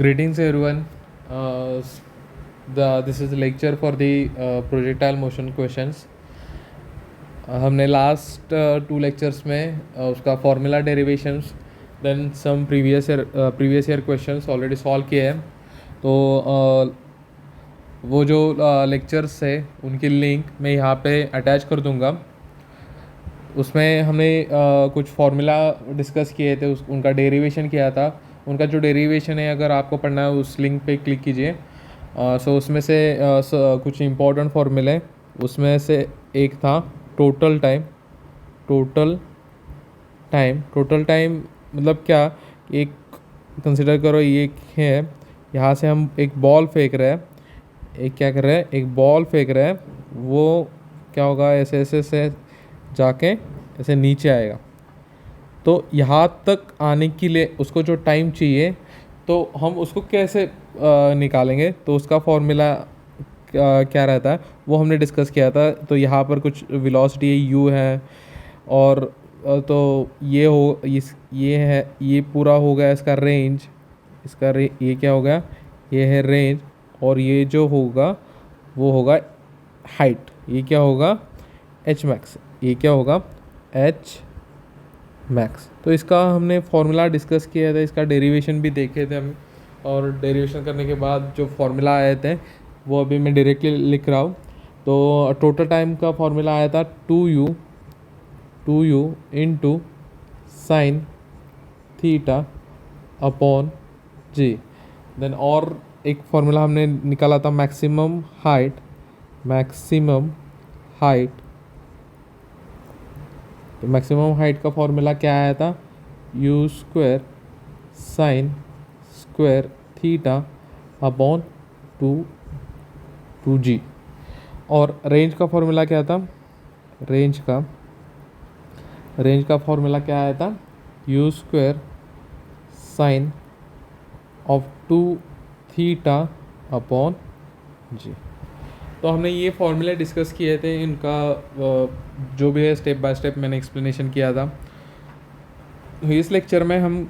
Greetings everyone. This is a lecture for the projectile motion questions. हमने last 2 lectures में उसका formula derivations then some previous year questions already solve किए हैं. तो वो जो लेक्चर्स है उनकी लिंक मैं यहाँ पे अटैच कर दूँगा. उसमें हमने कुछ फार्मूला डिस्कस किए थे, उनका डेरिवेशन किया था. उनका जो डेरिवेशन है अगर आपको पढ़ना है उस लिंक पे क्लिक कीजिए. सो उसमें से कुछ इम्पोर्टेंट फार्मूले, उसमें से एक था टोटल टाइम. टोटल टाइम मतलब क्या, एक कंसिडर करो ये है, यहाँ से हम एक बॉल फेंक रहे हैं, एक क्या कर रहे हैं, एक बॉल फेंक रहे हैं. वो क्या होगा, ऐसे ऐसे से जाके ऐसे नीचे आएगा. तो यहाँ तक आने के लिए उसको जो टाइम चाहिए तो हम उसको कैसे निकालेंगे, तो उसका फॉर्मूला क्या रहता है वो हमने डिस्कस किया था. तो यहाँ पर कुछ वेलोसिटी u है और तो ये हो ये है, ये पूरा हो गया इसका रेंज. ये क्या हो गया, ये है रेंज. और ये जो होगा वो होगा हाइट. ये क्या होगा, h मैक्स. ये क्या होगा, h मैक्स. तो इसका हमने फॉर्मूला डिस्कस किया था, इसका डेरिवेशन भी देखे थे हम. और डेरिवेशन करने के बाद जो फॉर्मूला आए थे वो अभी मैं डायरेक्टली लिख रहा हूँ. तो टोटल टाइम का फॉर्मूला आया था 2u into sine theta upon G. Then और एक फॉर्मूला हमने निकाला था मैक्सिमम हाइट. तो मैक्सिमम हाइट का फॉर्मूला क्या आया था, u square sine square theta upon 2g. और रेंज का फॉर्मूला क्या था, रेंज का फॉर्मूला क्या आया था, u square sign of 2 theta upon g. तो हमने ये फॉर्मूले डिस्कस किए थे, इनका जो भी है स्टेप बाय स्टेप मैंने एक्सप्लेनेशन किया था. इस लेक्चर में हम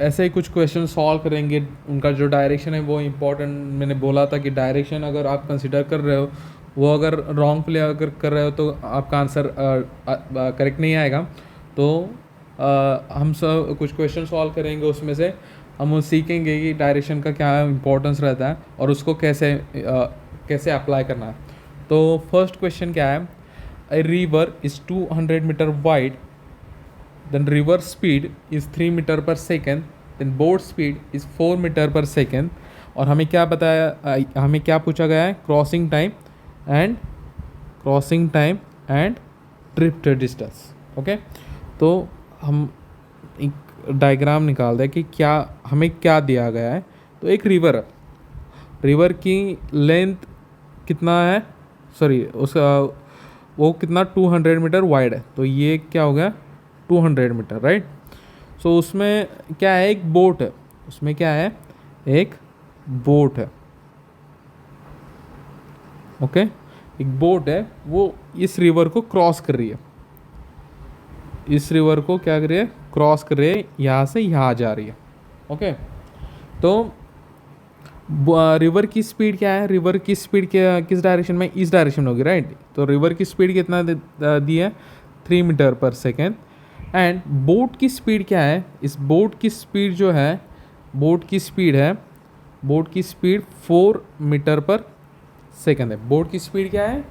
ऐसे ही कुछ क्वेश्चन सॉल्व करेंगे. उनका जो डायरेक्शन है वो इम्पोर्टेंट. मैंने बोला था कि डायरेक्शन अगर आप कंसिडर कर रहे हो, वो अगर रॉन्ग प्ले अगर कर रहे हो तो आपका आंसर करेक्ट नहीं आएगा. तो हम सब कुछ क्वेश्चन सॉल्व करेंगे, उसमें से हम सीखेंगे कि डायरेक्शन का क्या इम्पोर्टेंस रहता है और उसको कैसे अप्लाई करना है. तो फर्स्ट क्वेश्चन क्या है, a river is 200 metre wide, then river speed is 3 metre per second, then boat speed is 4 metre per second. और हमें क्या बताया, हमें क्या पूछा गया है, crossing time and drift distance. Okay, तो हम एक डायग्राम निकाल दें कि क्या हमें क्या दिया गया है. तो एक रिवर की लेंथ कितना है, सॉरी उसका वो कितना 200 मीटर वाइड है. तो ये क्या हो गया 200 मीटर, राइट. सो उसमें क्या है, एक बोट है. उसमें क्या है, एक बोट है. ओके, एक बोट है, वो इस रिवर को क्रॉस कर रही है. इस रिवर को क्या कर रही है, क्रॉस कर रही है, यहाँ से यहाँ जा रही है. ओके, तो रिवर की स्पीड क्या है, रिवर की स्पीड किस डायरेक्शन में, इस डायरेक्शन में होगी, राइट. तो रिवर की स्पीड कितना दी है, 3 metre per second. And boat की स्पीड क्या है, इस बोट की स्पीड जो है, बोट की स्पीड 4 मीटर पर सेकेंड है. बोट की स्पीड क्या है,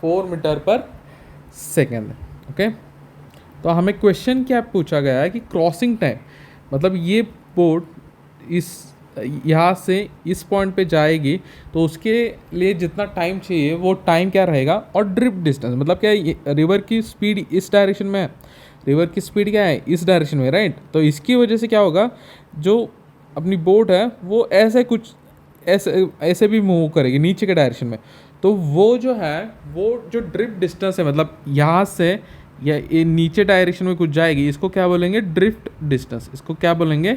4 मीटर पर सेकेंड है. ओके, तो हमें क्वेश्चन क्या पूछा गया है कि क्रॉसिंग टाइम, मतलब ये बोट यहाँ से इस पॉइंट पे जाएगी तो उसके लिए जितना टाइम चाहिए वो टाइम क्या रहेगा. और ड्रिफ्ट डिस्टेंस मतलब क्या है, रिवर की स्पीड इस डायरेक्शन में है, रिवर की स्पीड क्या है, इस डायरेक्शन में, राइट. तो इसकी वजह से क्या होगा, जो अपनी बोट है वो ऐसे भी मूव करेगी नीचे के डायरेक्शन में. तो वो जो है, वो जो ड्रिफ्ट डिस्टेंस है, मतलब यहाँ से या ये नीचे डायरेक्शन में कुछ जाएगी, इसको क्या बोलेंगे, ड्रिफ्ट डिस्टेंस. इसको क्या बोलेंगे,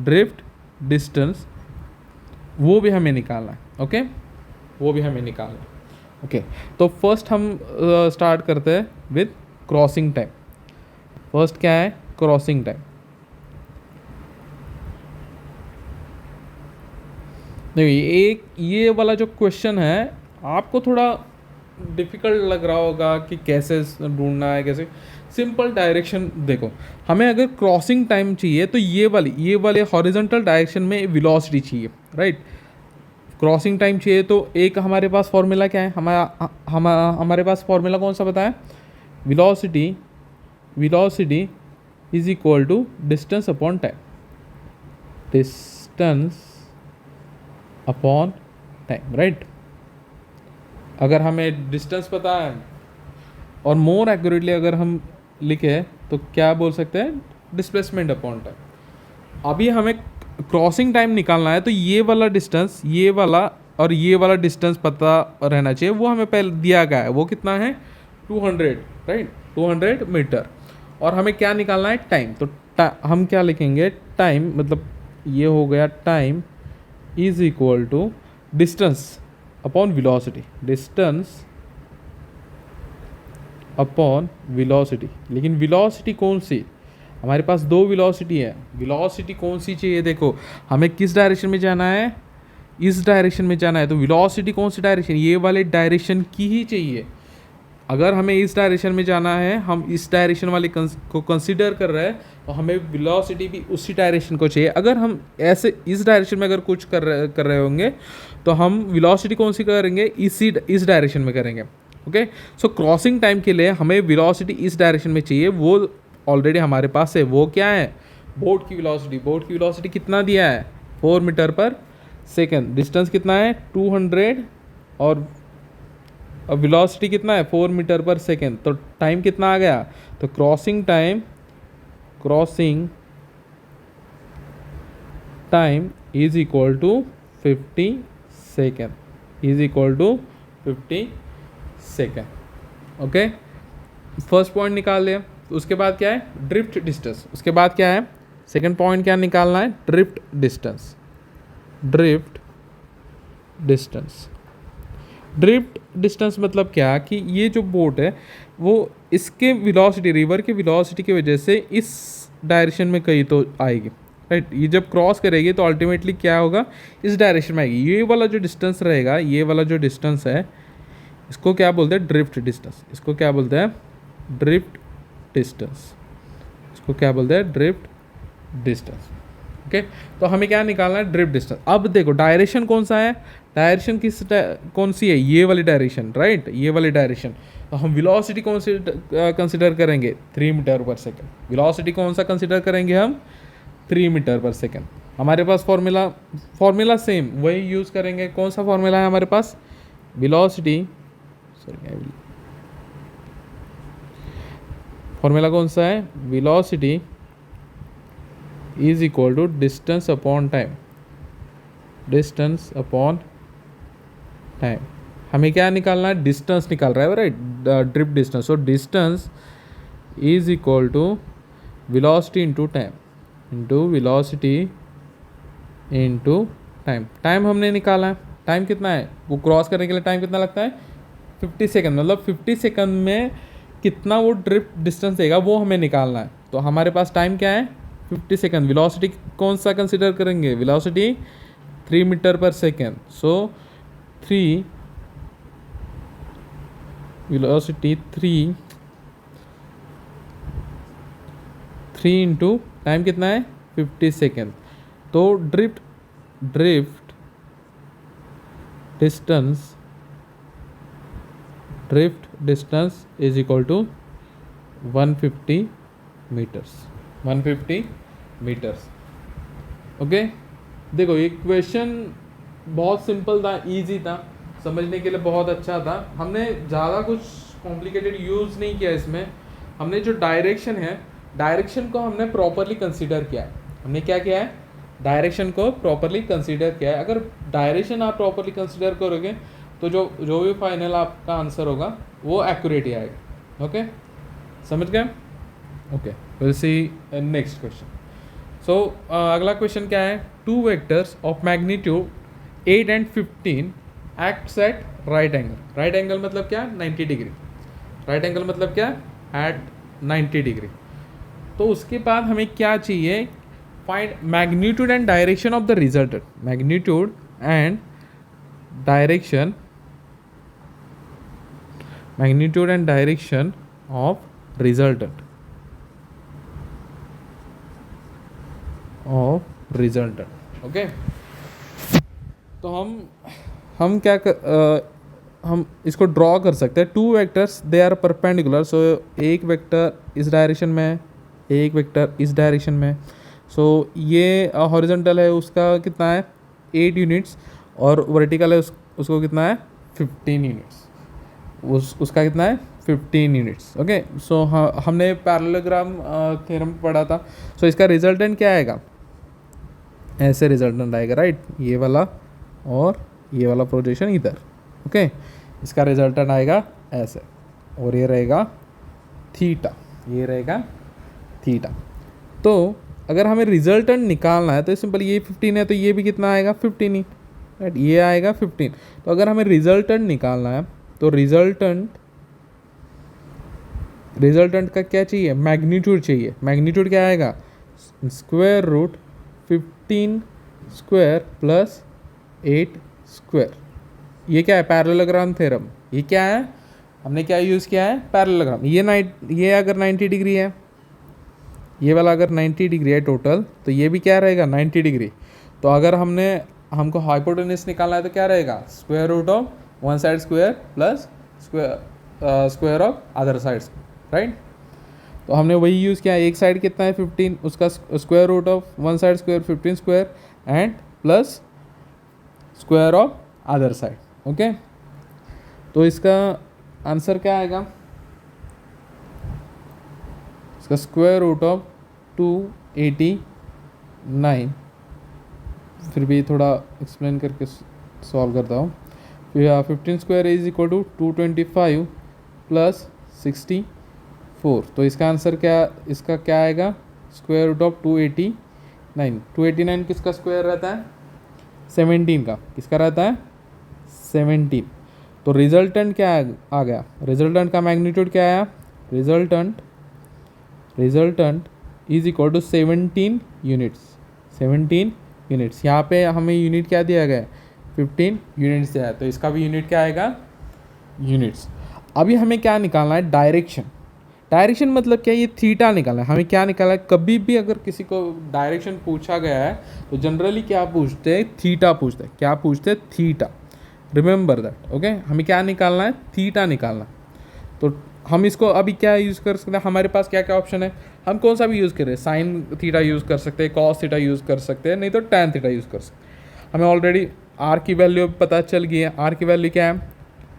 ड्रिफ्ट डिस्टेंस. वो भी हमें निकालना है. ओके, वो भी हमें निकालना है. ओके, तो फर्स्ट हम स्टार्ट करते हैं विद क्रॉसिंग टाइम. फर्स्ट क्या है, क्रॉसिंग टाइम. नहीं, एक ये वाला जो क्वेश्चन है आपको थोड़ा डिफ़िकल्ट लग रहा होगा कि कैसे ढूंढना है, कैसे। सिंपल डायरेक्शन देखो, हमें अगर क्रॉसिंग टाइम चाहिए तो ये वाले हॉरिजॉन्टल डायरेक्शन में वेलोसिटी चाहिए, राइट। क्रॉसिंग टाइम चाहिए तो एक हमारे पास फॉर्मूला क्या है, हमारे पास फॉर्मूला कौन सा बताया, velocity velocity is equal to distance upon time, distance upon time, right. अगर हमें डिस्टेंस पता है और मोर एक्यूरेटली अगर हम लिखे तो क्या बोल सकते हैं, डिस्प्लेसमेंट अपॉन टाइम। अभी हमें क्रॉसिंग टाइम निकालना है तो ये वाला डिस्टेंस, ये वाला और ये वाला डिस्टेंस पता रहना चाहिए। वो हमें पहले दिया गया है, वो कितना है 200, राइट, 200 मीटर। और हमें क्या निकालना है, टाइम। तो हम क्या लिखेंगे, टाइम मतलब ये हो गया time is equal to distance upon velocity, distance upon velocity. लेकिन वेलोसिटी कौन सी, हमारे पास दो वेलोसिटी है, वेलोसिटी कौन सी चाहिए, देखो हमें किस डायरेक्शन में जाना है, इस डायरेक्शन में जाना है, तो वेलोसिटी कौन सी डायरेक्शन, ये वाले डायरेक्शन की ही चाहिए। अगर हमें इस डायरेक्शन में जाना है, हम इस डायरेक्शन वाले को कंसीडर कर रहे हैं, तो हमें वेलोसिटी भी उसी डायरेक्शन को चाहिए। अगर हम ऐसे इस डायरेक्शन में अगर कुछ कर रहे होंगे तो हम वेलोसिटी कौन सी करेंगे, इस डायरेक्शन में करेंगे। ओके, सो क्रॉसिंग टाइम के लिए हमें वेलोसिटी इस डायरेक्शन में चाहिए, वो ऑलरेडी हमारे पास है। वो क्या है, बोट की वेलोसिटी। बोट की वेलोसिटी कितना दिया है, 4 मीटर पर सेकेंड। डिस्टेंस कितना है 200 और वेलोसिटी कितना है 4 मीटर पर सेकेंड। तो टाइम कितना आ गया, तो crossing time is equal to 50 second, is equal to 50 second. Okay, first point निकाल लिया। उसके बाद क्या है, ड्रिफ्ट डिस्टेंस। उसके बाद क्या है, सेकेंड पॉइंट क्या निकालना है, drift distance. Drift distance, drift distance मतलब क्या कि ये जो बोट है वो इसके वेलोसिटी, रिवर की वेलोसिटी की वजह से इस डायरेक्शन में कहीं तो आएगी, राइट। ये जब क्रॉस करेगी तो अल्टीमेटली क्या होगा, इस डायरेक्शन में आएगी। ये वाला जो डिस्टेंस रहेगा, ये वाला जो डिस्टेंस है, इसको क्या बोलते हैं, ड्रिफ्ट डिस्टेंस। इसको क्या बोलते हैं, ड्रिफ्ट डिस्टेंस। इसको क्या बोलते हैं, ड्रिफ्ट डिस्टेंस। ओके, तो हमें क्या निकालना है, ड्रिफ्ट डिस्टेंस। अब देखो डायरेक्शन कौन सा है, डायरेक्शन कौन सी है, ये वाली डायरेक्शन, राइट, ये वाली डायरेक्शन। तो हम वेलोसिटी कौन सी कंसिडर करेंगे, 3 मीटर पर सेकेंड। वेलोसिटी कौन सा कंसिडर करेंगे हम, 3 मीटर पर सेकेंड। हमारे पास फॉर्मूला सेम वही यूज़ करेंगे। कौन सा फॉर्मूला है हमारे पास, वेलोसिटी, फॉर्मूला कौन सा है, velocity is equal to distance upon time, distance upon time. हमें क्या निकालना है, डिस्टेंस निकाल रहा है, right, drift distance. So distance is equal to velocity into time, into velocity into time. Time हमने निकाला है, टाइम कितना है, वो क्रॉस करने के लिए टाइम कितना लगता है, 50 सेकंड। मतलब 50 सेकंड में कितना वो ड्रिफ्ट डिस्टेंस देगा वो हमें निकालना है। तो हमारे पास टाइम क्या है, 50 सेकंड। वेलोसिटी कौन सा कंसिडर करेंगे, velocity 3 metre per second. So 3 velocity 3 into time कितना है 50 सेकेंड। तो drift distance is equal to 150 metres, 150 metres. Okay, देखो ये क्वेश्चन बहुत सिंपल था, इजी था, समझने के लिए बहुत अच्छा था। हमने ज़्यादा कुछ कॉम्प्लिकेटेड यूज़ नहीं किया इसमें। हमने जो डायरेक्शन है, डायरेक्शन को हमने प्रॉपरली कंसीडर किया है। हमने क्या किया है, डायरेक्शन को प्रॉपरली कंसीडर किया है। अगर डायरेक्शन आप प्रॉपरली कंसीडर करोगे तो जो भी फाइनल आपका आंसर होगा वो एक्यूरेट ही आएगा। ओके, समझ गए। Okay, will see next question. So अगला क्वेश्चन क्या है, 2 vectors of magnitude 8 and 15 acts at right angle. Right angle मतलब क्या, 90 डिग्री। राइट एंगल मतलब क्या, एट 90 डिग्री। तो उसके बाद हमें क्या चाहिए, find magnitude and direction of the resultant, मैग्नीट्यूड and direction, magnitude and direction of resultant, okay. तो हम क्या हम इसको ड्रॉ कर सकते हैं। Two vectors they are perpendicular, so एक वेक्टर इस डायरेक्शन में है, एक वेक्टर इस डायरेक्शन में। सो ये हॉरिजॉन्टल है, उसका कितना है 8 यूनिट्स, और वर्टिकल है उसको कितना है 15 यूनिट्स, उसका कितना है 15 यूनिट्स। ओके, सो हमने पैरेललोग्राम थ्योरम पढ़ा था। सो इसका रिजल्टेंट क्या आएगा, ऐसे रिजल्टेंट आएगा, राइट, ये वाला और ये वाला प्रोजेक्शन इधर। ओके, इसका रिजल्टेंट आएगा ऐसे, और ये रहेगा थीटा, ये रहेगा थीटा। तो अगर हमें रिजल्टेंट निकालना है तो सिंपल, ये 15 है तो ये भी कितना आएगा 15 ही, राइट, ये आएगा 15। तो अगर हमें रिजल्टेंट निकालना है तो रिजल्टेंट का क्या चाहिए, मैग्नीट्यूड चाहिए। मैग्नीट्यूड क्या आएगा, square root 15 square plus 8 square. ये क्या है, पैरेललोग्राम थ्योरम। ये क्या है, हमने क्या यूज़ किया है, पैरेललोग्राम। ये अगर 90 डिग्री है, ये वाला अगर 90 डिग्री है टोटल, तो ये भी क्या रहेगा 90 डिग्री। तो अगर हमको हाइपोटेनस निकालना है तो क्या रहेगा, square root of one side square plus square of other side, right. तो हमने वही यूज़ किया। एक साइड कितना है 15, उसका square root of one side square 15 square and plus square of other side. Okay, तो इसका आंसर क्या आएगा, इसका स्क्वायर रूट ऑफ 289, फिर भी थोड़ा एक्सप्लेन करके सॉल्व करता हूँ। फिर 15 square is equal to 225 plus 64। तो इसका आंसर इसका क्या आएगा, स्क्वायर रूट ऑफ 289। 289 किसका स्क्वायर रहता है, 17 का। किसका रहता है 17। तो रिजल्टेंट क्या आ गया, रिजल्टेंट का मैग्नीट्यूड क्या आया, resultant is equal to 17 units. 17 units, यहाँ पे हमें यूनिट क्या दिया गया है 15 यूनिट्स दिया है, तो इसका भी यूनिट क्या आएगा यूनिट्स। अभी हमें क्या निकालना है, डायरेक्शन मतलब क्या, ये थीटा निकालना है हमें। क्या निकालना है, कभी भी अगर किसी को डायरेक्शन पूछा गया है तो जनरली क्या पूछते हैं, थीटा पूछते हैं। क्या पूछते हैं, थीटा, रिमेंबर दैट। ओके, हमें क्या निकालना है, थीटा निकालना। तो हम इसको अभी क्या यूज़ कर सकते हैं, हमारे पास क्या क्या ऑप्शन है, हम कौन सा भी यूज़ करें, साइन थीटा यूज़ कर सकते हैं, कॉस थीटा यूज़ कर सकते हैं, नहीं तो टैन थीटा यूज़ कर सकते हैं। हमें ऑलरेडी आर की वैल्यू पता चल गई है। आर की वैल्यू क्या है,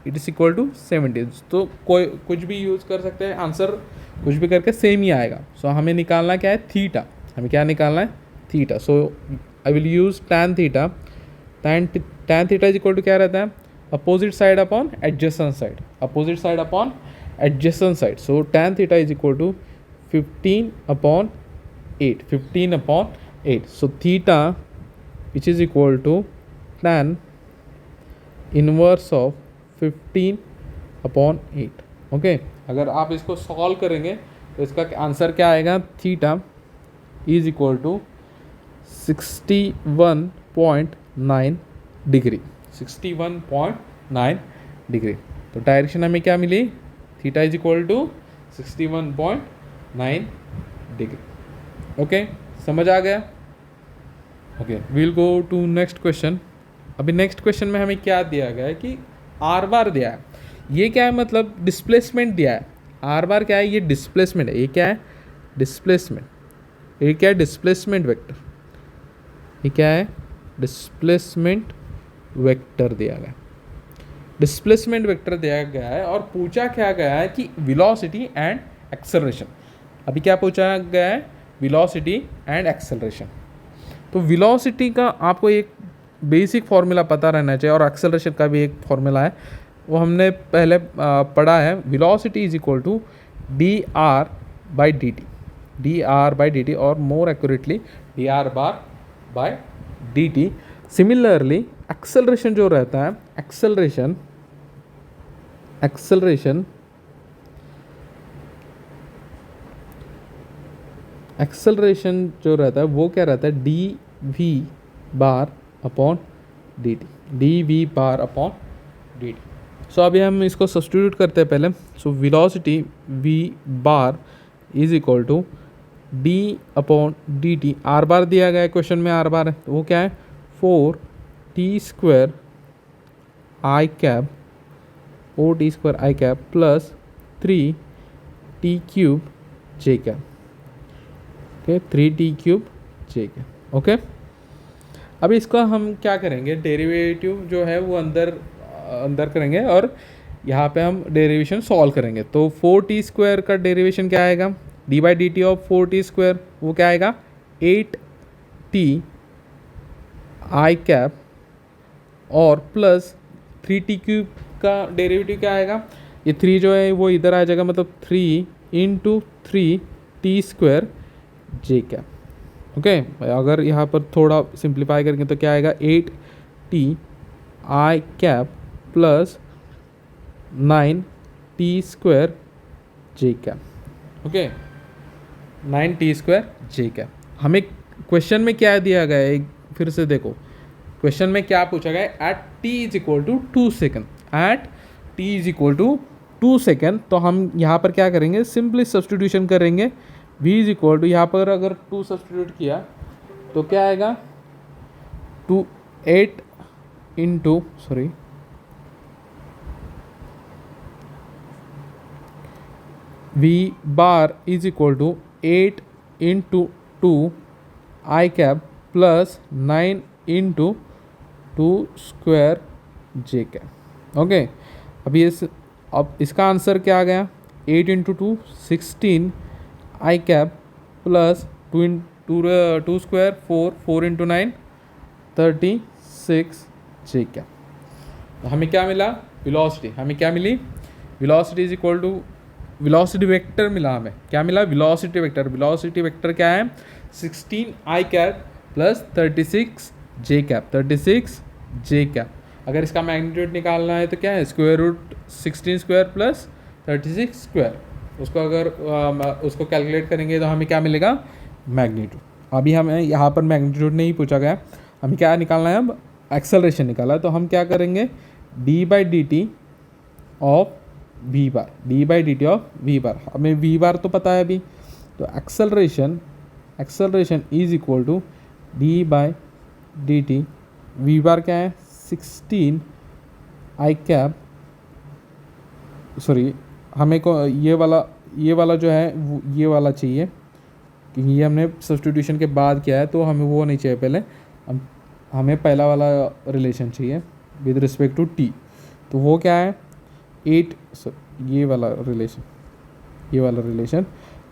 इट इज़ इक्वल टू 17। तो कुछ भी यूज़ कर सकते हैं, आंसर कुछ भी करके सेम ही आएगा। सो हमें निकालना क्या है, थीटा। हमें क्या निकालना है, theta. So I will use tan theta. Tan theta is equal to क्या रहता है, opposite side upon adjacent side, opposite side upon adjacent side. So tan theta is equal to 15/8, 15/8। So theta which is equal to tan inverse of 15/8। Okay, अगर आप इसको solve करेंगे तो इसका answer क्या आएगा, theta is equal to 61.9 degree, 61.9 degree. तो direction हमें क्या मिली, theta is equal to 61.9 degree. Okay, समझ आ गया। Okay, we'll go to next question. अभी नेक्स्ट क्वेश्चन में हमें क्या दिया गया है कि आर बार दिया है। ये क्या है, मतलब डिस्प्लेसमेंट दिया है। आर बार क्या है, ये डिस्प्लेसमेंट है। ये क्या है, डिस्प्लेसमेंट। ये क्या है, डिस्प्लेसमेंट वेक्टर। ये क्या है, डिस्प्लेसमेंट वेक्टर दिया गया, डिस्प्लेसमेंट वेक्टर दिया गया है। और पूछा क्या गया है कि वेलोसिटी एंड एक्सेलरेशन। अभी क्या पूछा गया है, वेलोसिटी एंड एक्सेलरेशन। तो वेलोसिटी का आपको एक बेसिक फार्मूला पता रहना चाहिए, और एक्सेलरेशन का भी एक फार्मूला है, वो हमने पहले पढ़ा है। Velocity is equal to dr/dt, dr/dt, और मोर एक्यूरेटली dr/dt। सिमिलरली एक्सेलरेशन जो रहता है, एक्सेलरेशन जो रहता है वो क्या रहता है, dv/dt। D T, D V bar upon D T. So अभी हम इसको सब्सटीट्यूट करते हैं पहले। So velocity V bar is equal to D upon D T, R bar दिया गया है क्वेश्चन में, आर बार है तो वो क्या है 4t² आई कैप, 4t² आई कैप प्लस 3t³ जे कैप। ओके, 3t³ जे कैप। ओके, अभी इसका हम क्या करेंगे, डेरिवेटिव जो है वो अंदर करेंगे और यहाँ पे हम डेरिवेशन सॉल्व करेंगे। तो 4t² का डेरिवेशन क्या आएगा, D by D T of 4t² वो क्या आएगा 8t आई कैप और प्लस 3t³ का डेरिवेटिव क्या आएगा, ये 3 जो है वो इधर आ जाएगा, मतलब 3 × 3t² जे कैप। ओके, अगर यहाँ पर थोड़ा सिंप्लीफाई करेंगे तो क्या आएगा 8t I cap plus 9t² J cap. Okay, 9t² J cap. हमें क्वेश्चन में क्या दिया गया है, फिर से देखो क्वेश्चन में क्या पूछा गया है, at t is equal to 2 second, at t is equal to 2 second. तो हम यहाँ पर क्या करेंगे, सिंपली सब्सटीट्यूशन करेंगे, v इज इक्वल टू यहाँ पर अगर 2 सब्सटीट्यूट किया तो क्या आएगा 8 into v bar is equal to 8 × 2 I cap plus 9 × 2² J cap. Okay, अब इसका आंसर क्या आ गया 8 × 2 16 I cap plus 2² 4 × 9 36 J cap. हमें क्या मिला, वेलोसिटी हमें क्या मिली, velocity is equal to velocity vector मिला, हमें क्या मिला वेलोसिटी वेक्टर। वेलोसिटी वेक्टर क्या है 16 I cap plus 36 J cap, 36 J cap. अगर इसका मैग्नीट्यूड निकालना है तो क्या है √16² प्लस 36²। उसको अगर उसको कैलकुलेट करेंगे तो हमें क्या मिलेगा मैग्नीट्यूड। अभी हमें यहाँ पर मैग्नीट्यूड नहीं पूछा गया, हमें क्या निकालना है, अब एक्सेलरेशन निकाला है। तो हम क्या करेंगे D by D T of V bar, D by D T of V bar, हमें वी बार तो पता है अभी, तो acceleration is equal to D by D T, V bar क्या है 16 आई कैप, सॉरी हमें को ये वाला जो है ये वाला चाहिए, क्योंकि ये हमने सब्स्टिट्यूशन के बाद किया है तो हमें वो नहीं चाहिए, पहले हमें पहला वाला रिलेशन चाहिए विद रिस्पेक्ट टू टी। तो वो क्या है 8, ये वाला रिलेशन,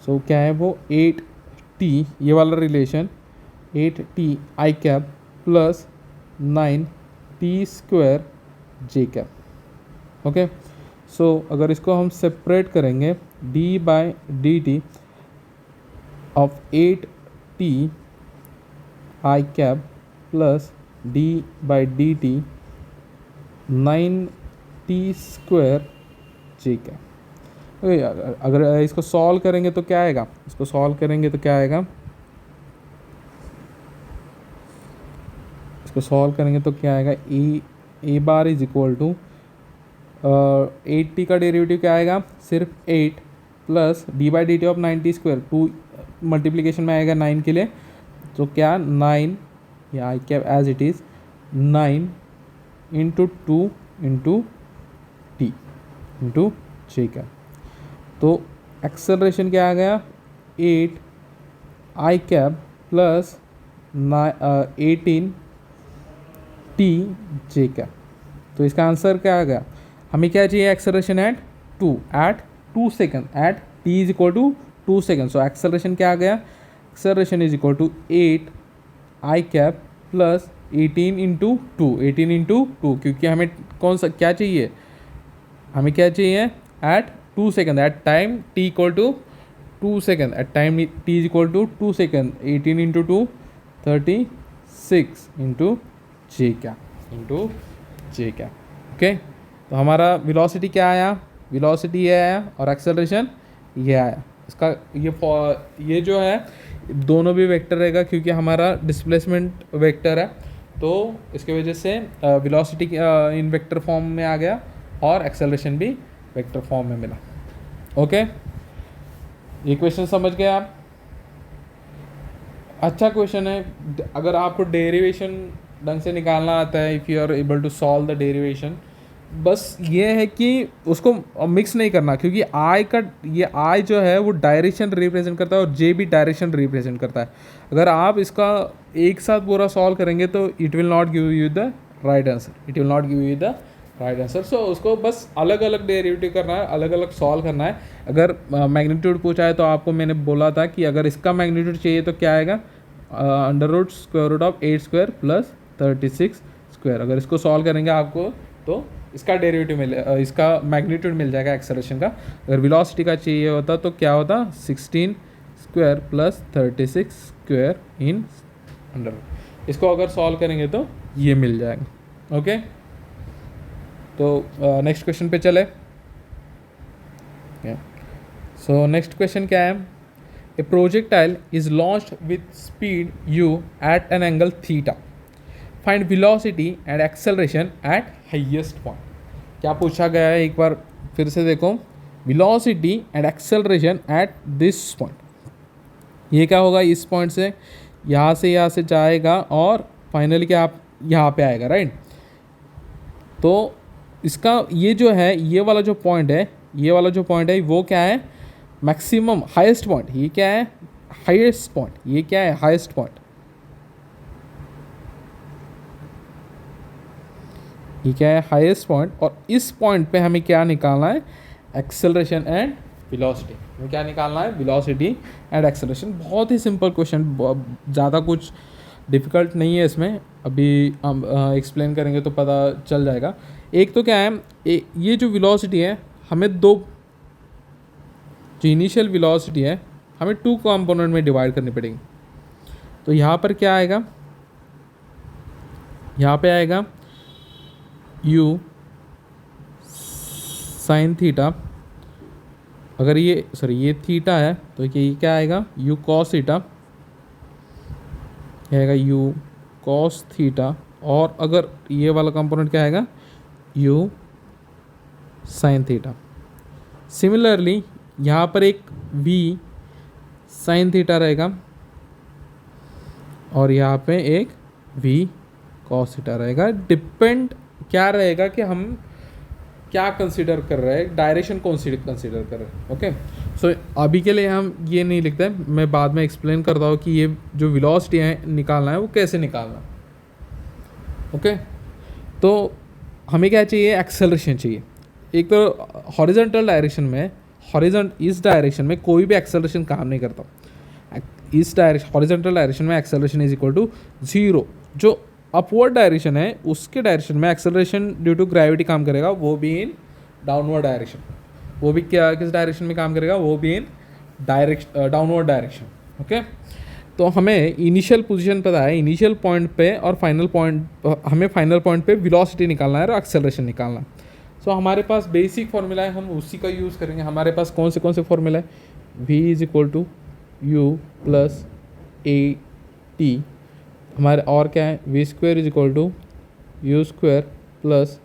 सो क्या है वो 8t, ये वाला relation 8t I cap plus 9t² J cap. Okay, so अगर इसको हम सेपरेट करेंगे d by D T of 8t I cap plus d by D T 9t² J cap. Okay, अगर इसको सॉल्व करेंगे तो क्या आएगा, A bar is equal to 8t का डेरिवेटिव क्या आएगा सिर्फ 8 plus D by D T of 9t², 2 multiplication में आएगा 9 के लिए, तो क्या 9 या I cap as it is 9 × 2 × t × J cap. तो एक्सेलरेशन क्या आ गया 8 I cap plus 18 t J cap. तो इसका आंसर क्या आ गया, हमें क्या चाहिए acceleration at 2 second, at t is equal to 2 second. So acceleration क्या आ गया, acceleration is equal to 8 I cap plus 18 × 2, क्योंकि हमें कौन सा क्या चाहिए, हमें क्या चाहिए at 2 second, at time t equal to 2 second, at time t is equal to 2 second, 18 × 2 36 × J cap. Okay, तो हमारा वेलोसिटी क्या आया, वेलोसिटी ये आया और एक्सेलरेशन ये आया। इसका ये जो है दोनों भी वेक्टर रहेगा, क्योंकि हमारा डिस्प्लेसमेंट वेक्टर है, तो इसके वजह से वेलोसिटी इन वेक्टर फॉर्म में आ गया और एक्सेलरेशन भी वेक्टर फॉर्म में मिला। ओके, ये क्वेश्चन समझ गए आप? अच्छा क्वेश्चन है। अगर आपको डेरिवेशन ढंग से निकालना आता है, if you are able to solve the derivation, बस ये है कि उसको मिक्स नहीं करना, क्योंकि आई का ये आई जो है वो डायरेक्शन रिप्रेजेंट करता है और जे भी डायरेक्शन रिप्रेजेंट करता है। अगर आप इसका एक साथ पूरा सॉल्व करेंगे तो it will not give you the right answer, it will not give you the right answer. So उसको बस अलग अलग डेरिवेटिव करना है, अलग अलग सॉल्व करना है। अगर मैग्नीट्यूड पूछा है तो आपको मैंने बोला था कि अगर इसका मैग्नीट्यूड चाहिए तो क्या आएगा, under root square root of 8 square plus 36 square. अगर इसको सॉल्व करेंगे आपको तो इसका डेरिवेटिव इसका मैग्नीट्यूड मिल जाएगा एक्सेलरेशन का। अगर वेलोसिटी का चाहिए होता तो क्या होता, 16 square plus 36 square in under root. इसको अगर सॉल्व करेंगे तो ये मिल जाएगा। ओके, तो नेक्स्ट क्वेश्चन पे चले। सो नेक्स्ट क्वेश्चन क्या है, a projectile is launched with speed u at an angle theta, find velocity and acceleration at highest point. क्या पूछा गया है, एक बार फिर से देखो, velocity and acceleration at this point. ये क्या होगा, इस पॉइंट से यहाँ से जाएगा और फाइनली क्या आप यहाँ पे आएगा, राइट। तो इसका ये जो है, ये वाला जो पॉइंट है, ये वाला जो पॉइंट है वो क्या है, मैक्सिमम हाईएस्ट पॉइंट। ये क्या है, हाईएस्ट पॉइंट। ये क्या है, हाईएस्ट पॉइंट। ये क्या है, हाईएस्ट पॉइंट। और इस पॉइंट पे हमें क्या निकालना है, एक्सेलरेशन एंड वेलोसिटी। हमें क्या निकालना है, वेलोसिटी एंड एक्सेलरेशन। बहुत ही सिंपल क्वेश्चन, ज़्यादा कुछ डिफ़िकल्ट नहीं है इसमें। अभी हम एक्सप्लेन करेंगे तो पता चल जाएगा। एक तो क्या है, ये जो वेलोसिटी है, हमें जो इनिशियल वेलोसिटी है हमें 2 कंपोनेंट में डिवाइड करनी पड़ेगी। तो यहाँ पर क्या आएगा, यहाँ पे आएगा u साइन थीटा। अगर ये थीटा है तो ये क्या आएगा, u कॉस थीटा आएगा, u कॉस थीटा। और अगर ये वाला कंपोनेंट क्या आएगा, u साइन थीटा। सिमिलरली यहाँ पर एक v साइन थीटा रहेगा और यहाँ पे एक v कॉस थीटा रहेगा। डिपेंड क्या रहेगा कि हम क्या कंसीडर कर रहे हैं, डायरेक्शन कंसीडर कर रहे हैं। ओके, सो अभी के लिए हम ये नहीं लिखते हैं, मैं बाद में एक्सप्लेन करता हूँ कि ये जो वेलोसिटी है निकालना है वो कैसे निकालना। ओके, तो हमें क्या चाहिए, एक्सेलरेशन चाहिए। एक तो हॉरिजॉन्टल डायरेक्शन में, इस डायरेक्शन में कोई भी एक्सेलरेशन काम नहीं करता। इस डायरेक्शन, हॉरिजॉन्टल डायरेक्शन में एक्सेलरेशन इज इक्वल टू 0। जो अपवर्ड डायरेक्शन है उसके डायरेक्शन में एक्सेलरेशन ड्यू टू ग्रेविटी काम करेगा, वो भी इन डाउनवर्ड डायरेक्शन। वो भी क्या, किस डायरेक्शन में काम करेगा, वो भी इन डाउनवर्ड डायरेक्शन। ओके, तो हमें इनिशियल पोजीशन पता है, इनिशियल पॉइंट पे और फाइनल पॉइंट, हमें फाइनल पॉइंट पे वेलोसिटी निकालना है और एक्सेलरेशन निकालना है। सो हमारे पास बेसिक फॉर्मूला है, हम उसी का यूज़ करेंगे। हमारे पास कौन से फॉर्मूला है, v is equal to u plus a t. हमारे और क्या है, v square is equal to you square plus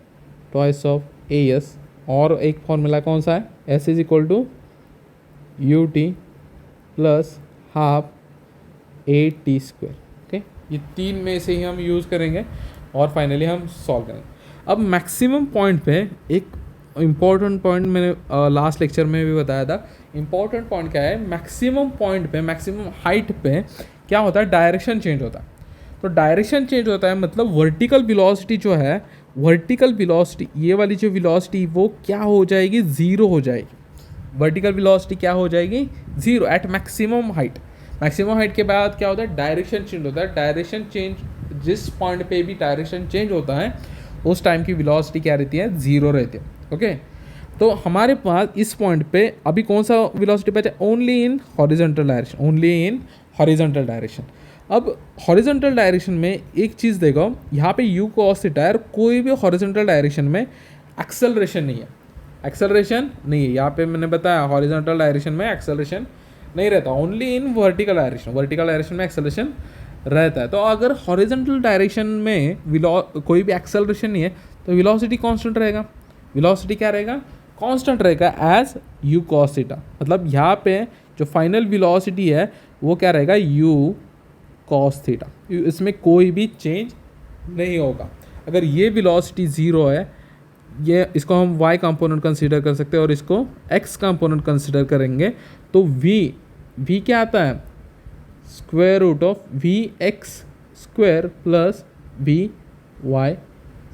twice of a s. और एक फॉर्मूला कौन सा है, s is equal to u t plus half a t square. Okay, ये 3 में से ही हम यूज़ करेंगे और फाइनली हम सॉल्व करेंगे। अब मैक्सिमम पॉइंट पे एक इम्पॉर्टेंट पॉइंट मैंने लास्ट लेक्चर में भी बताया था। इम्पॉर्टेंट पॉइंट क्या है, मैक्सिमम पॉइंट पे, मैक्सिमम हाइट पे क्या होता है, डायरेक्शन चेंज होता है। तो डायरेक्शन चेंज होता है मतलब वर्टिकल वेलोसिटी जो है, वर्टिकल वेलोसिटी, ये वाली जो वेलोसिटी वो क्या हो जाएगी, 0 हो जाएगी। वर्टिकल वेलोसिटी क्या हो जाएगी, 0 at maximum height. Maximum height के बाद क्या होता है, डायरेक्शन चेंज होता है। डायरेक्शन चेंज, जिस पॉइंट पे भी डायरेक्शन चेंज होता है उस टाइम की वेलोसिटी क्या रहती है, 0 रहती है। ओके, तो हमारे पास इस पॉइंट पे अभी कौन सा वेलोसिटी बचा, only in horizontal direction, only in horizontal direction. अब हॉरिजॉन्टल डायरेक्शन में एक चीज़ देखो, यहाँ पे u cos थीटा है, कोई भी हॉरिजॉन्टल डायरेक्शन में एक्सेलरेशन नहीं है, एक्सेलरेशन नहीं है। यहाँ पे मैंने बताया हॉरिजॉन्टल डायरेक्शन में एक्सेलरेशन नहीं रहता, only in vertical direction. Vertical direction में एक्सेलरेशन रहता है। तो अगर हॉरिजॉन्टल डायरेक्शन में कोई भी एक्सेलरेशन नहीं है तो वेलोसिटी कांस्टेंट रहेगा। वेलोसिटी क्या रहेगा? कांस्टेंट रहेगा एज u cos थीटा। मतलब यहाँ पे जो फाइनल वेलोसिटी है वो क्या रहेगा? u cos theta. इसमें कोई भी चेंज नहीं होगा। अगर ये वेलोसिटी ज़ीरो है, ये इसको हम y कंपोनेंट कंसीडर कर सकते हैं और इसको x कंपोनेंट कंसीडर करेंगे तो v क्या आता है? Square root of v x square plus v y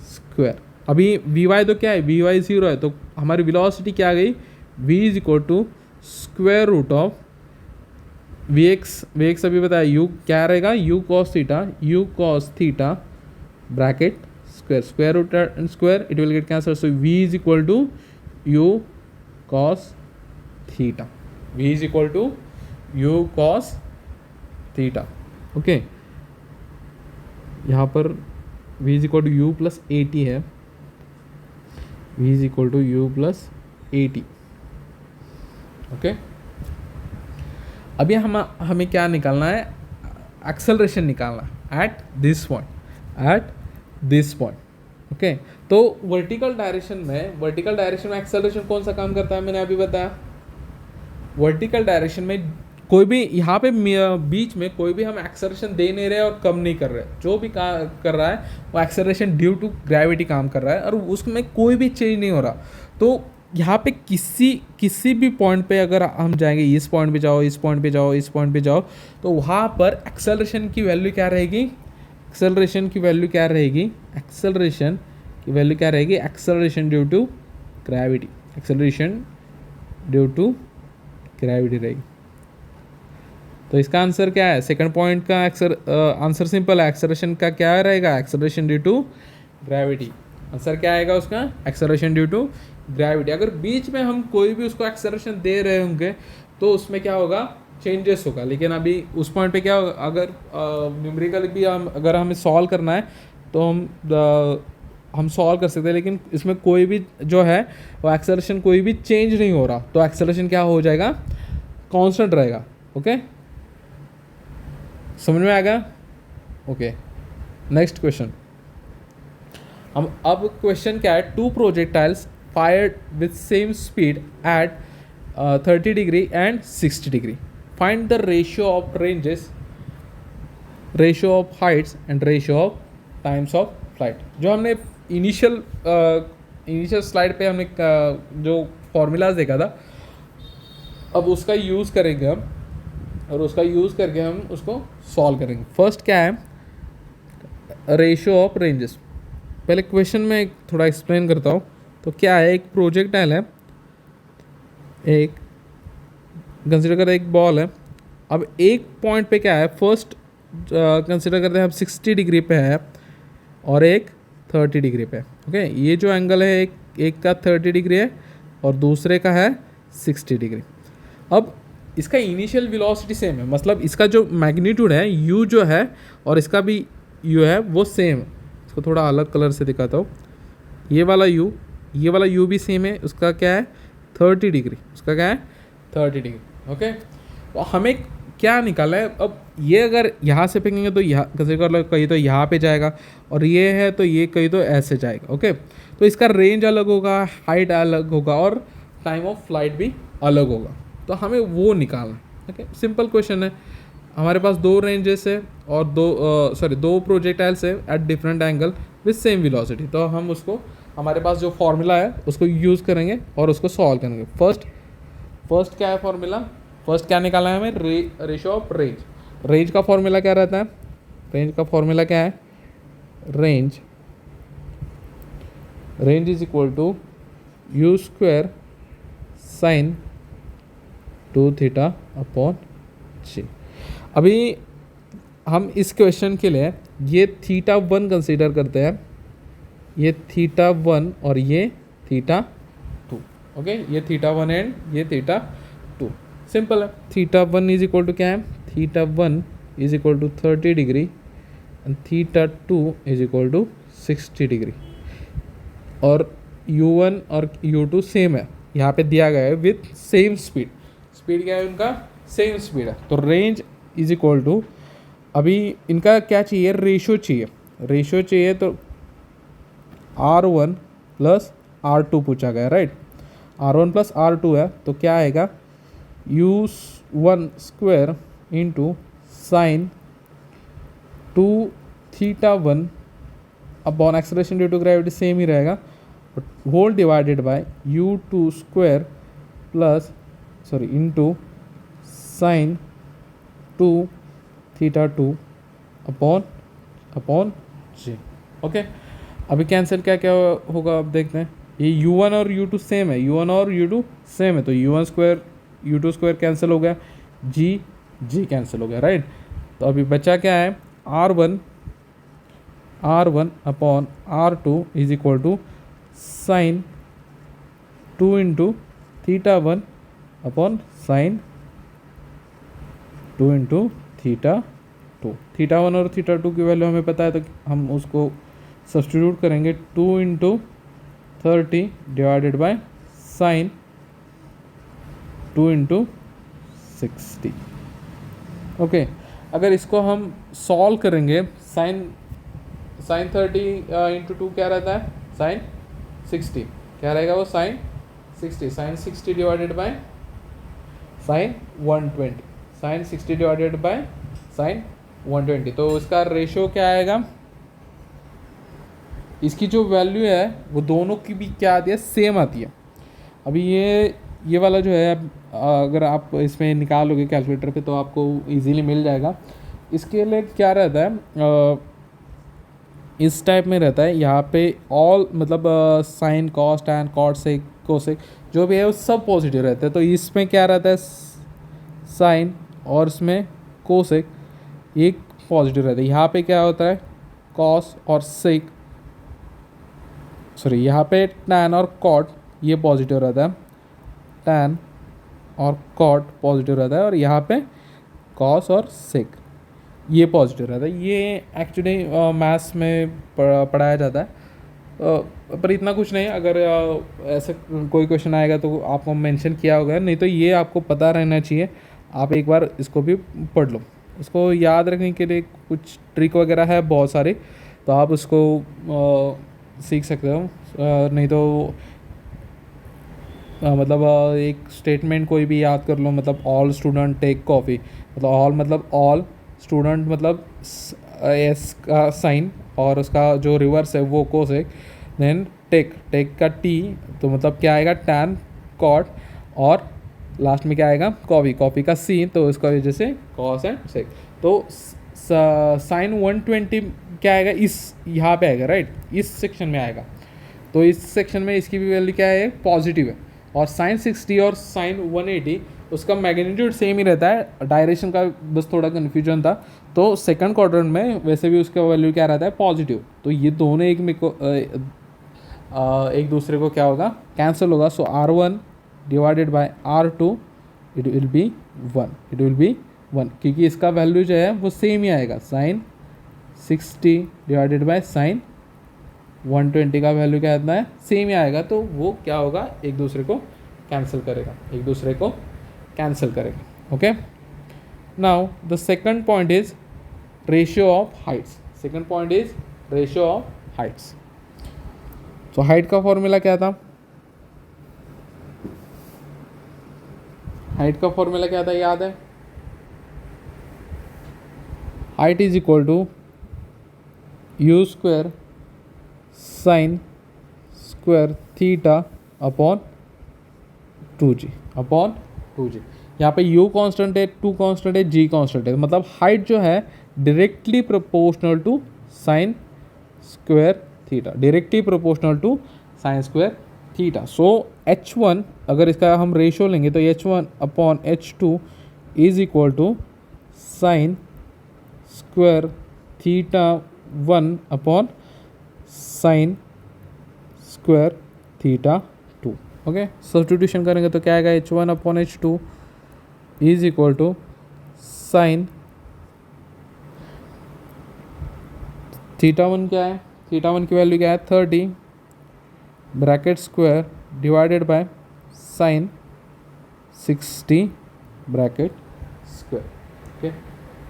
square. अभी वी वाई तो क्या है? वी वाई ज़ीरो है, तो हमारी वेलोसिटी क्या आ गई? v is equal to square root of v x अभी बताया u क्या रहेगा? u cos theta bracket square root and square it will get cancel, so v is equal to u cos theta. v is equal to u cos theta. Okay, यहाँ पर v is equal to u plus a t है, v is equal to u plus a t. Okay, अभी हमें क्या निकालना है? Acceleration निकालना है एट दिस पॉइंट। ओके, तो वर्टिकल डायरेक्शन में एक्सेलरेशन कौन सा काम करता है? मैंने अभी बताया। वर्टिकल डायरेक्शन में कोई भी यहाँ पे बीच में कोई भी हम एक्सेलरेशन दे नहीं रहे और कम नहीं कर रहे, जो भी कर रहा है वो एक्सेलरेशन ड्यू टू ग्रेविटी काम कर रहा है और उसमें कोई भी चेंज नहीं हो रहा। तो यहाँ पे किसी भी पॉइंट पे अगर हम जाएंगे, इस पॉइंट पे जाओ, इस पॉइंट पे जाओ, इस पॉइंट पे जाओ, तो वहाँ पर एक्सेलरेशन की वैल्यू क्या रहेगी? एक्सेलरेशन की वैल्यू क्या रहेगी? एक्सेलरेशन ड्यू टू ग्रेविटी रहेगी। तो इसका आंसर क्या है? सेकंड पॉइंट का आंसर सिंपल है। एक्सेलरेशन का क्या रहेगा? Acceleration due to gravity. Answer क्या आएगा उसका? Acceleration due to gravity. अगर बीच में हम कोई भी उसको एक्सेलरेशन दे रहे होंगे तो उसमें क्या होगा? चेंजेस होगा। लेकिन अभी उस पॉइंट पे क्या होगा? अगर न्यूमेरिकल भी अगर हमें सॉल्व करना है तो हम सॉल्व कर सकते हैं, लेकिन इसमें कोई भी जो है वो एक्सेलरेशन कोई भी चेंज नहीं हो रहा, तो एक्सेलरेशन क्या हो जाएगा? कांस्टेंट रहेगा। ओके, समझ में आ गया? Okay, next question. हम अब क्वेश्चन क्या है? 2 projectiles fired with same speed at 30 degree and 60 degree. Find the ratio of ranges, ratio of Heights and ratio of times of flight. जो हमने इनिशियल स्लाइड पे हमने जो फॉर्मूलाज देखा था, अब उसका यूज़ करेंगे हम और उसका यूज़ करके हम उसको सॉल्व करेंगे। फर्स्ट क्या है? Ratio of ranges. पहले क्वेश्चन में थोड़ा एक्सप्लेन करता हूँ। तो क्या है? एक प्रोजेक्टाइल है, एक कंसिडर करते एक बॉल है। अब एक पॉइंट पे क्या है? फर्स्ट कंसिडर करते हैं हम 60 डिग्री पे है और एक 30 डिग्री पे। ओके, ये जो एंगल है एक का 30 डिग्री है और दूसरे का है 60 डिग्री। अब इसका इनिशियल वेलोसिटी सेम है, मतलब इसका जो मैग्नीट्यूड है u जो है और इसका भी u है वो सेम है। इसको थोड़ा अलग कलर से दिखाता हूँ। ये वाला u भी सेम है। उसका क्या है? 30 डिग्री। उसका क्या है? 30 डिग्री। ओके, तो हमें क्या निकालना है? अब ये अगर यहाँ से फेंकेंगे तो यहाँ कहीं तो यहाँ पे जाएगा और ये है तो ये कहीं तो ऐसे जाएगा। ओके, तो इसका रेंज अलग होगा, हाइट अलग होगा और टाइम ऑफ फ्लाइट भी अलग होगा। तो हमें वो निकालना है। ओके, सिंपल क्वेश्चन है। हमारे पास 2 रेंजेस है और 2 प्रोजेक्टाइल्स है at different angle with same velocity. तो हम उसको, हमारे पास जो फॉर्मूला है उसको यूज़ करेंगे और उसको सॉल्व करेंगे। फर्स्ट क्या है फॉर्मूला? फर्स्ट क्या निकालना है हमें? Ratio of range. रेंज का फॉर्मूला क्या रहता है? रेंज का फॉर्मूला क्या है? Range is equal to you square sine 2 theta upon G. अभी हम इस क्वेश्चन के लिए ये θ1 कंसीडर करते हैं, ये θ1 और ये θ2। ओके, ये θ1 एंड ये θ2। सिंपल है। θ1 इज इक्वल टू क्या है? θ1 is equal to 30 degree and θ2 is equal to 60 degree. और u1 और u2 सेम है, यहाँ पे दिया गया है विथ सेम स्पीड। स्पीड क्या है उनका? सेम स्पीड है। तो रेंज इज इक्वल टू अभी इनका क्या चाहिए, रेशो चाहिए। रेशो चाहिए तो R1 प्लस R2 पूछा गया, राइट। R1 प्लस R2 है तो क्या आएगा, U1 square into sine 2θ1 upon acceleration due to gravity same ही रहेगा, whole divided by U2 square plus into sine 2θ2 upon upon G. Okay, अभी कैंसिल क्या क्या होगा अब देखते हैं। ये U1 और U2 सेम है, U1 और U2 सेम है तो U1 square U2 square cancel हो गया, जी कैंसिल हो गया, राइट। तो अभी बचा क्या है, R1 upon R2 is equal to sine 2 into θ1 upon sine 2 into θ2। θ1 और θ2 की वैल्यू हमें पता है तो हम उसको सब्स्टिट्यूट करेंगे, 2 into 30 divided by sign 2 into 60। Okay, अगर इसको हम सॉल्व करेंगे, साइन 30 इंटू 2 क्या रहता है, साइन 60, क्या रहेगा वो, sine 60 divided by sine 120, sine 60 divided by sine 120। तो इसका रेशो क्या आएगा, इसकी जो वैल्यू है वो दोनों की भी क्या आती है, सेम आती है। अभी ये वाला जो है, अगर आप इसमें निकालोगे कैलकुलेटर पे तो आपको इजीली मिल जाएगा। इसके लिए क्या रहता है, इस टाइप में रहता है, यहाँ पे ऑल मतलब sine cos tan cot sec cosec जो भी है वो सब पॉजिटिव रहते हैं। तो इसमें क्या रहता है, साइन और इसमें कोसेक एक पॉजिटिव रहता है। यहाँ पे क्या होता है, कॉस और सेक यहाँ पे टैन और कॉट ये पॉजिटिव रहता है, टैन और कॉट पॉजिटिव रहता है, और यहाँ पे कॉस और सेक ये पॉजिटिव रहता है। ये एक्चुअली मैथ्स में पढ़ाया जाता है, पर इतना कुछ नहीं। अगर ऐसा कोई क्वेश्चन आएगा तो आपको मेंशन किया होगा, नहीं तो ये आपको पता रहना चाहिए। आप एक बार इसको भी पढ़ लो। इसको याद रखने के लिए कुछ ट्रिक वगैरह है बहुत सारे, तो आप उसको सीख सकते हो। नहीं तो मतलब एक स्टेटमेंट कोई भी याद कर लो, मतलब ऑल स्टूडेंट टेक कॉफ़ी, मतलब ऑल मतलब ऑल स्टूडेंट मतलब एस का साइन और उसका जो रिवर्स है वो कोसेक, देन टेक का टी तो मतलब क्या आएगा, टैन कॉट, और लास्ट में क्या आएगा, कॉफ़ी का सी, तो इसका वजह से कॉस एंड सेक। तो साइन 120 क्या आएगा, इस यहाँ पे आएगा, राइट, इस सेक्शन में आएगा। तो इस सेक्शन में इसकी भी वैल्यू क्या है, पॉजिटिव है। और साइन 60 और साइन 180 उसका मैग्नीट्यूड सेम ही रहता है, डायरेक्शन का बस थोड़ा कन्फ्यूजन था। तो सेकंड क्वाड्रेंट में वैसे भी उसका वैल्यू क्या रहता है, पॉजिटिव। तो ये दोनों एक दूसरे को क्या होगा, कैंसिल होगा। सो R1 divided by R2 it will be 1, क्योंकि इसका वैल्यू जो है वो सेम ही आएगा। साइन 60 डिवाइडेड बाय साइन 120 का वैल्यू क्या आता है, सेम ही आएगा। तो वो क्या होगा, एक दूसरे को कैंसिल करेगा, okay. Now the second point is ratio of heights. तो हाइट का फॉर्मूला क्या था, याद है, height is equal to U square sine square theta upon 2g। यहाँ पे U कांस्टेंट है, 2 कांस्टेंट है, G कांस्टेंट है, मतलब हाइट जो है directly proportional to sine square theta. So H1 अगर इसका हम रेशियो लेंगे तो H1 upon H2 is equal to sine square theta 1 upon sine square theta 2। Okay, substitution करेंगे तो क्या आएगा, H1 upon H2 is equal to sine theta 1 क्या है, थीटा 1 की वैल्यू क्या है, 30 bracket square divided by sine 60 bracket square. Okay,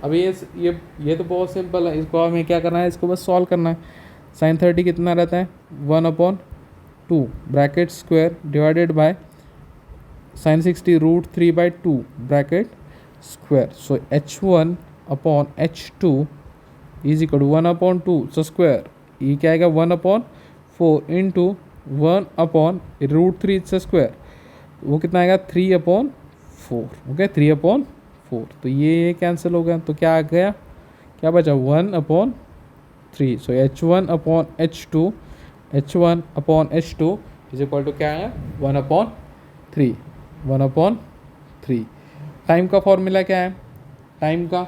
अभी ये तो बहुत सिंपल है, इसको हमें क्या करना है, इसको बस सॉल्व करना है। साइन 30 कितना रहता है 1/2 bracket square divided by sine 60 √3/2 bracket square. So h1/h2 is equal to 1/2 so square, ये क्या आएगा 1/4 इंटू 1/√3 से स्क्वायर, वो कितना आएगा 3/4। ओके 3/4, तो ये कैंसिल हो गया, तो क्या आ गया, क्या बचा 1/3। सो h1/h2 इज इक्वल टू क्या है 1/3। टाइम का फॉर्मूला क्या है, टाइम का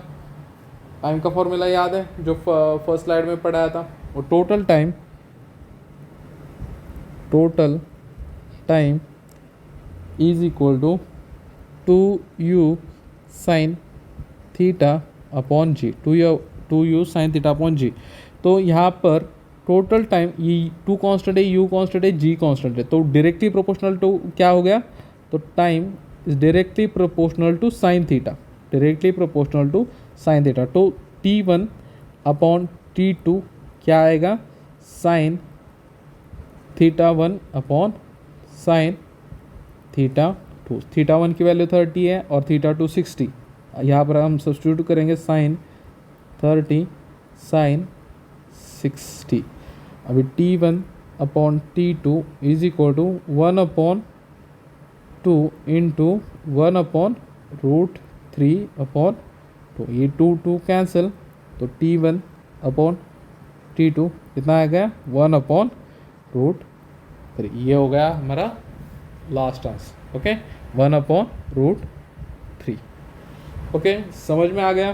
फॉर्मूला याद है जो फर्स्ट स्लाइड में पढ़ाया था, वो total time is equal to 2u sine theta upon G, 2u sine theta upon G. तो यहाँ पर टोटल टाइम, ये 2 कांस्टेंट है, u कांस्टेंट है, g कांस्टेंट है, तो डायरेक्टली प्रोपोर्शनल टू क्या हो गया, तो time is directly proportional to sine theta, तो t1/t2 क्या आएगा साइन थीटा 1/साइन थीटा 2। थीटा 1 की वैल्यू 30 है और थीटा 2 60, यहाँ पर हम सब्स्टिट्यूट करेंगे साइन 30 साइन 60। अभी t1/t2 is equal to 1/2 into 1/√3/2, ये 2 कैंसिल, तो t1/t2 कितना आ गया 1/√3। ये हो गया हमारा लास्ट आंसर। ओके 1/√3। ओके समझ में आ गया।